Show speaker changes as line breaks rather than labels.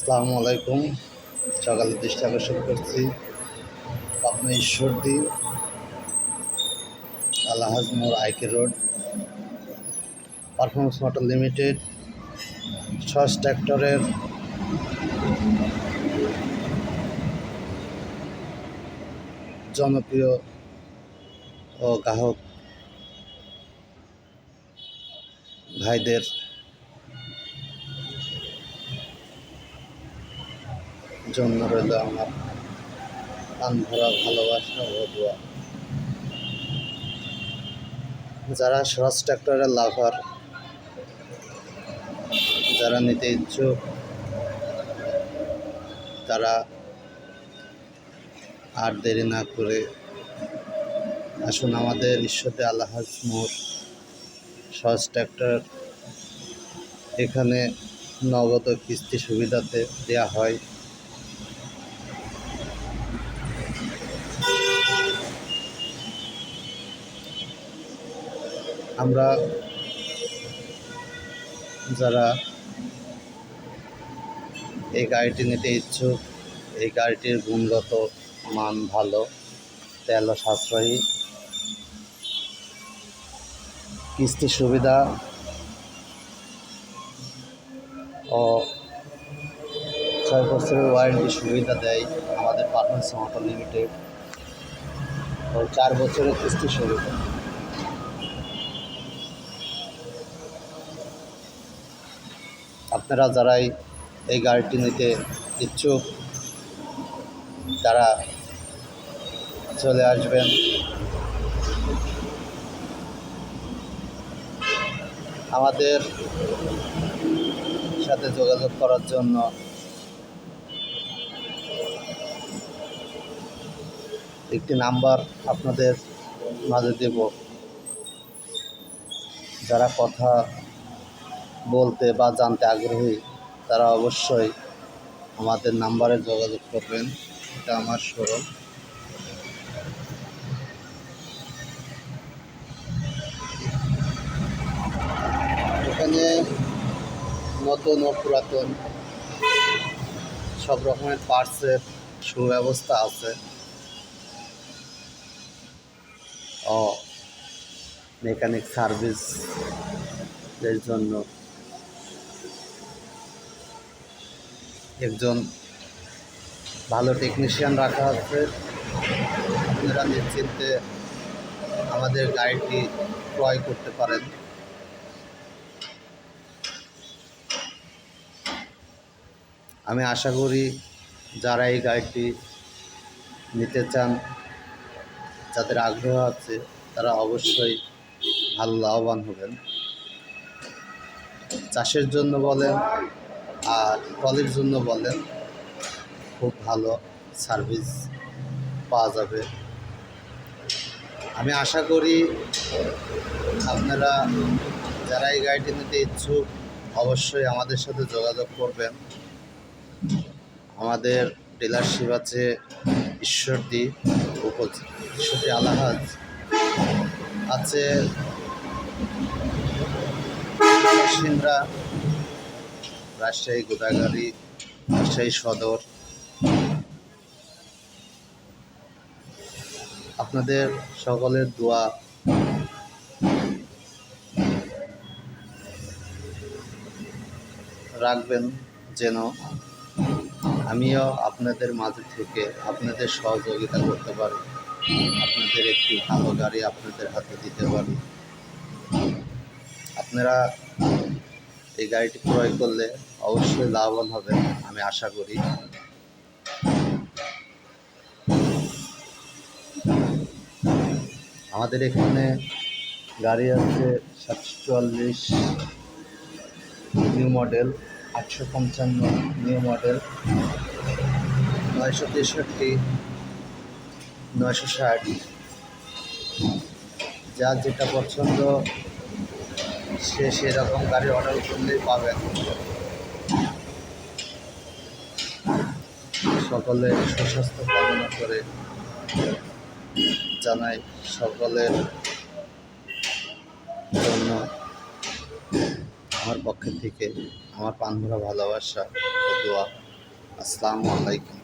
আসসালামু আলাইকুম। সকালের দৃষ্টি আকর্ষণ করছি পাবনা ঈশ্বরদী আলহাজ মোড় IK road performance motor limited সস ট্র্যাক্টরের জনপ্রিয় ও গ্রাহক ভাইদের জন্য রইল আমার প্রাণ ভরা ভালোবাসা ও দোয়া। যারা সস ট্র্যাক্টরের লাভার, যারা নিতে ইচ্ছুক, তারা আর দেরি না করে আসুন আমাদের ঈশ্বরদী আলহাজ মোড় সস ট্র্যাক্টর। এখানে নগদ কিস্তি সুবিধাতে দেয়া হয়। আমরা যারা এই গাড়িটি নিতে ইচ্ছুক, এই গাড়িটির গুণগত মান ভালো, তেলও সাশ্রয়ী, কিস্তি সুবিধা ও 6 বছরের ওয়ারেন্টি সুবিধা দেয় আমাদের পারফরমেন্স মোটর লিমিটেড ও 4 বছরের কিস্তি সুবিধা। আপনারা যারাই এই গাড়িটি নিতে ইচ্ছুক তারা চলে আসবেন। আমাদের সাথে যোগাযোগ করার জন্য একটি নাম্বার আপনাদের মাঝে দেব। যারা কথা বলতে বা জানতে আগ্রহী তারা অবশ্যই আমাদের নাম্বারে যোগাযোগ করবেন। এটা আমার শোরুম। এখানে নতুন ও পুরাতন সব রকমের পার্টসের সুব্যবস্থা আছে ও মেকানিক সার্ভিসের জন্য একজন ভালো টেকনিশিয়ান রাখা আছে। আপনারা নিশ্চিন্তে আমাদের গাড়িটি ক্রয় করতে পারেন। আমি আশা করি যারা এই গাড়িটি নিতে চান, যাদের আগ্রহ আছে, তারা অবশ্যই ভালো লাভবান হবেন। চাষের জন্য বলেন আর ট্রলির জন্য বলেন, খুব ভালো সার্ভিস পাওয়া যাবে। আমি আশা করি আপনারা যারা এই গাড়িটি নিতে ইচ্ছুক অবশ্যই আমাদের সাথে যোগাযোগ করবেন। আমাদের ডিলারশিপ আছে ঈশ্বরদী ঈশ্বরদী আলহাজ আছে, সিন্দ্রা, রাজশাহী গোদাগাড়ি, রাজশাহী সদর। আপনাদের সকলের দোয়া রাখবেন যেন আমিও আপনাদের মাঝে থেকে আপনাদের সহযোগিতা করতে পারি, আপনাদের একটি ভালো গাড়ি আপনাদের হাতে দিতে পারি। আপনারা এই গাড়িটি ক্রয় করলে অবশ্যই লাভবান হবেন আমি আশা করি। আমাদের এখানে গাড়ি আছে 744 নিউ মডেল, 855 নিউ মডেল, 963, 960। যার যেটা পছন্দ সে সেরকম গাড়ি অর্ডার করলেই পাবেন। সকলে সুস্বাস্থ্য কামনা করে জানাই সকলের জন্য আমার পক্ষ থেকে আমার প্রাণ ভরা ভালোবাসা ও দোয়া। আসসালামু আলাইকুম।